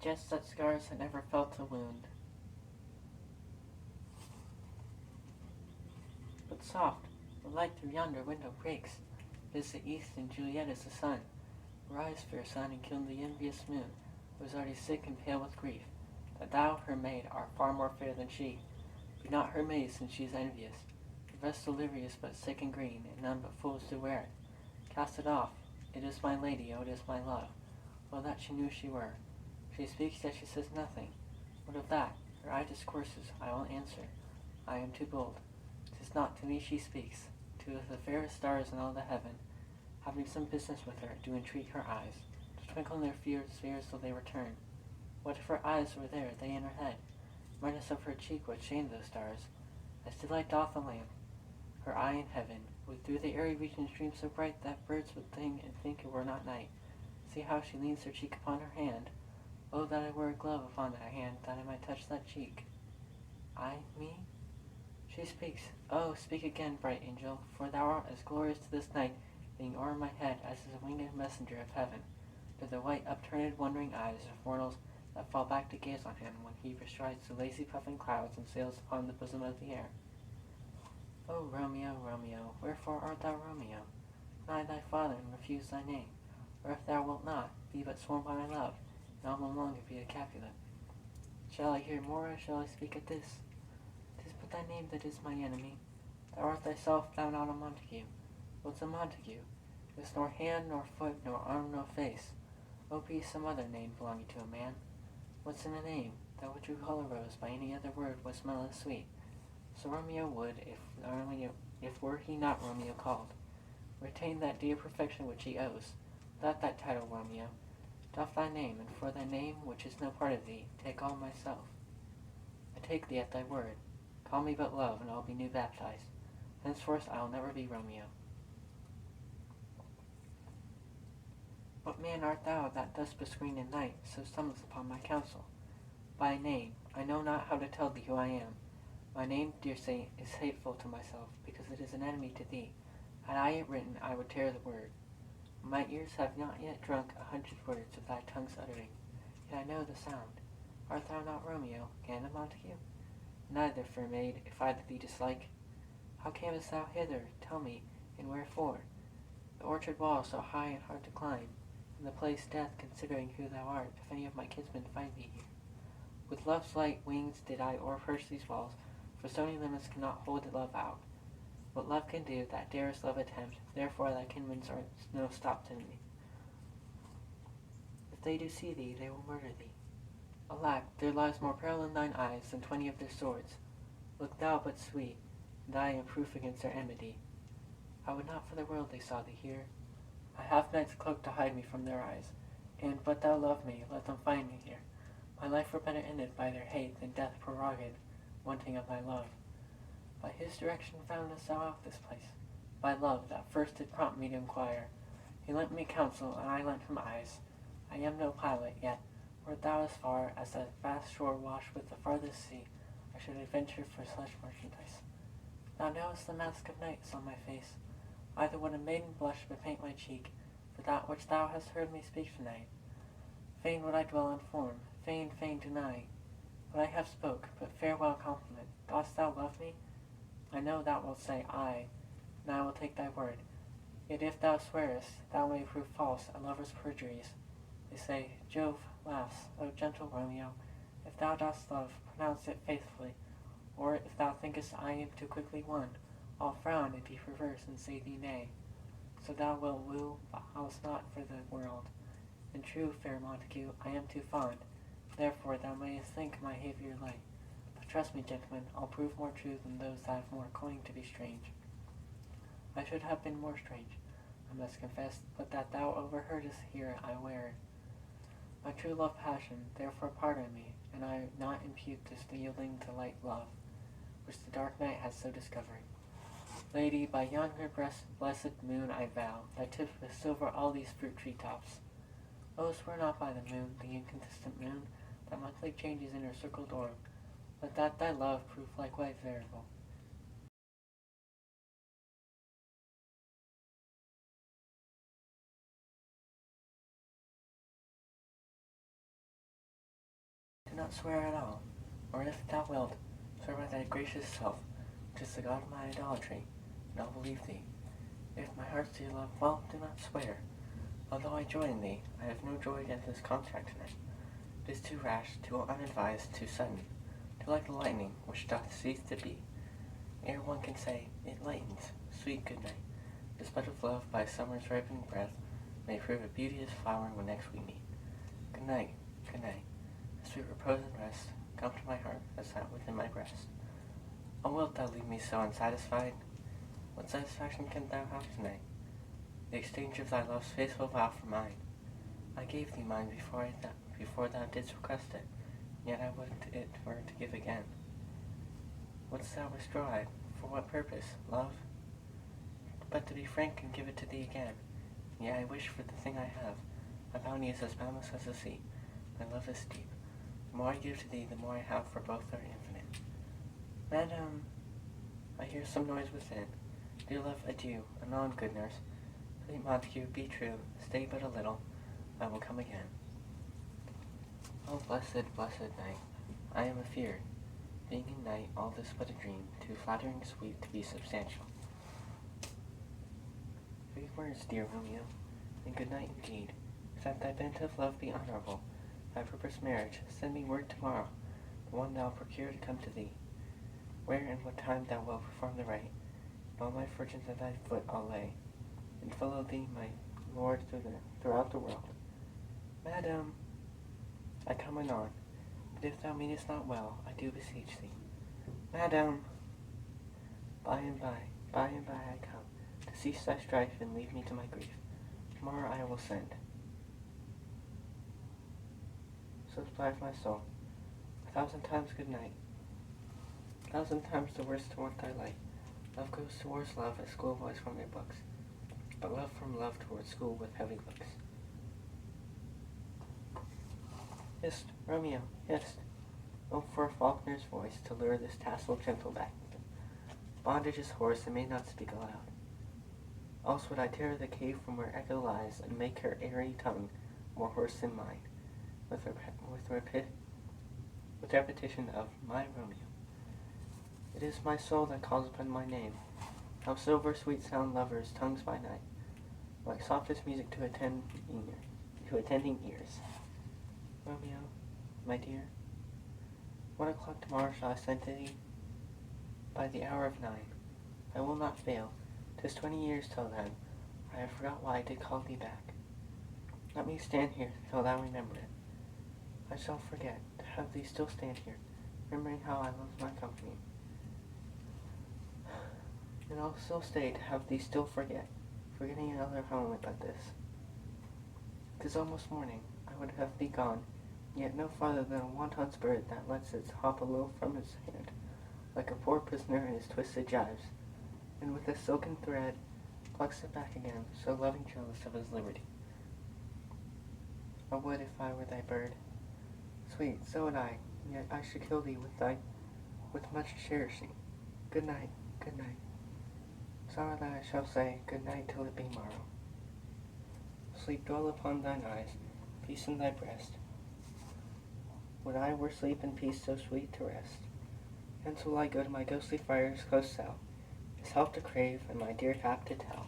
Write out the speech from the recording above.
just such scars that never felt a wound. But soft, the light through yonder window breaks. It is the east, and Juliet is the sun. Rise, fair sun, and kill the envious moon, who is already sick and pale with grief, that thou, her maid, art far more fair than she. Be not her maid, since she is envious. The vestal livery is but sick and green, and none but fools do wear it. Cast it off. It is my lady, oh, it is my love. Well, that she knew she were. She speaks, yet she says nothing. What of that? Her eye discourses, I will answer. I am too bold. 'Tis not to me she speaks, to the fairest stars in all the heaven. Having some business with her, do entreat her eyes, to twinkle in their spheres till they return. What if her eyes were there, they in her head? Brightness of her cheek would shame those stars, as daylight doth a lamp. Her eye in heaven would through the airy regions stream so bright that birds would sing and think it were not night. See how she leans her cheek upon her hand. Oh, that I were a glove upon that hand, that I might touch that cheek. I, me? She speaks. Oh, speak again, bright angel, for thou art as glorious to this night, being o'er my head as is a winged messenger of heaven, to the white upturned wondering eyes of mortals that fall back to gaze on him when he bestrides the lazy puffing clouds and sails upon the bosom of the air. O Romeo, Romeo, wherefore art thou Romeo? Deny thy father and refuse thy name, or if thou wilt not, be but sworn by my love, and I'll no longer be a Capulet. Shall I hear more, or shall I speak at this? 'Tis but thy name that is my enemy. Thou art thyself, thou not a Montague. What's a Montague? It is nor hand, nor foot, nor arm, nor face. O be some other name belonging to a man. What's in a name? That which we call a rose by any other word would smell as sweet. So Romeo would, if were he not Romeo called, retain that dear perfection which he owes. Without that title, Romeo, doff thy name, and for thy name, which is no part of thee, take all myself. I take thee at thy word. Call me but love, and I'll be new baptized. Henceforth I'll never be Romeo. What man art thou that thus bescreened in night, so summons upon my counsel? By name, I know not how to tell thee who I am. My name, dear saint, is hateful to myself, because it is an enemy to thee. Had I it written, I would tear the word. My ears have not yet drunk 100 words of thy tongue's uttering, yet I know the sound. Art thou not Romeo, and a Montague? Neither, fair maid, if I thee dislike. How camest thou hither? Tell me, and wherefore? The orchard wall so high and hard to climb, and the place death, considering who thou art, if any of my kinsmen find thee here. With love's light wings did I o'erperch these walls, for stony limits cannot hold love out. What love can do, that dares love attempt, therefore thy kinsmen are no stop to me. If they do see thee, they will murder thee. Alack, there lies more peril in thine eyes than 20 of their swords. Look thou but sweet, and I am proof against their enmity. I would not for the world they saw thee here. I have night's cloak to hide me from their eyes, and but thou love me, let them find me here. My life were better ended by their hate than death prorogued, wanting of thy love. By his direction foundest thou out this place, by love that first did prompt me to inquire. He lent me counsel, and I lent him eyes. I am no pilot, yet, wert thou as far as that vast shore washed with the farthest sea, I should adventure for such merchandise. Thou knowest the mask of night is on my face. Either would a maiden blush bepaint my cheek, for that which thou hast heard me speak tonight. Fain would I dwell on form, fain deny what I have spoke, but farewell compliment. Dost thou love me? I know thou wilt say, aye, and I will take thy word. Yet if thou swearest, thou may prove false a lover's perjuries. They say, Jove laughs, O gentle Romeo. If thou dost love, pronounce it faithfully, or if thou thinkest I am too quickly won, I'll frown and be perverse and say thee nay. So thou wilt woo, but else not for the world. In true, fair Montague, I am too fond, therefore thou mayest think my behaviour light. But trust me, gentlemen, I'll prove more true than those that have more coin to be strange. I should have been more strange, I must confess, but that thou overheardest here I wear. My true love passion, therefore pardon me, and I not impute this yielding to light love, which the dark night has so discovered. Lady, by yonder blessed moon I vow, that tipped with silver all these fruit tree tops. Oh, swear not by the moon, the inconsistent moon, that monthly changes in her circled orb, but that thy love prove likewise variable. not swear at all, or if thou wilt, swear by thy gracious self, which is the God of my idolatry, and I'll believe thee. If my heart's dear love, well, do not swear. Although I joy in thee, I have no joy against this contract tonight. It is too rash, too unadvised, too sudden, too like the lightning, which doth cease to be. Ere one can say, it lightens, sweet good night. This bud of love, by summer's ripening breath, may prove a beauteous flower when next we meet. Good night, good night. A sweet repose and rest come to my heart as that within my breast. Oh, wilt thou leave me so unsatisfied? What satisfaction canst thou have tonight? The exchange of thy love's faithful vow for mine. I gave thee mine before thou didst request it, yet I would it were to give again. Wouldst thou withdraw it? For what purpose, love? But to be frank and give it to thee again. Yea, I wish for the thing I have. My bounty is as boundless as the sea. My love is deep. The more I give to thee, the more I have, for both are infinite. Madam, I hear some noise within. Dear love, adieu. Anon, good nurse. Sweet Montague, be true. Stay but a little. I will come again. Oh, blessed, blessed night. I am afeard. Being in night, all this but a dream, too flattering sweet to be substantial. 3 words, dear Romeo, and good night indeed. If that thy bent of love be honorable, thy purpose marriage, send me word tomorrow, the one thou procure to come to thee. Where and what time thou wilt perform the rite, and all my fortunes at thy foot I'll lay, and follow thee, my lord, throughout the world. Madam, I come anon, but if thou meanest not well, I do beseech thee. Madam, by and by I come, to cease thy strife and leave me to my grief. Tomorrow I will send. So supplies my soul. 1,000 times good night. 1,000 times the worst to want thy light. Love goes towards love as schoolboys from their books, but love from love towards school with heavy looks. Hist, Romeo, hist! Oh, for a falconer's voice to lure this tassel gentle back. Bondage is hoarse and may not speak aloud. Else would I tear the cave from where echo lies, and make her airy tongue more hoarse than mine, with repetition of my Romeo. It is my soul that calls upon my name. How silver sweet sound lovers' tongues by night, like softest music to attending ears. Romeo, my dear, 1 o'clock tomorrow shall I send to thee? By the hour of 9. I will not fail. 'Tis 20 years till then. I have forgot why I did call thee back. Let me stand here till thou remember it. I shall forget to have thee still stand here, remembering how I loved my company. And I'll still stay to have thee still forgetting another moment but this. 'Tis almost morning. I would have thee gone, yet no farther than a wanton's bird that lets its hop a little from his hand, like a poor prisoner in his twisted gyves, and with a silken thread plucks it back again, so loving jealous of his liberty. I would if I were thy bird. Sweet, so would I, yet I should kill thee with much cherishing. Good night, good night. Sorrow that I shall say good night till it be morrow. Sleep dwell upon thine eyes, peace in thy breast. Would I were sleep and peace so sweet to rest. Hence will I go to my ghostly fire's close cell, his help to crave and my dear hap to tell.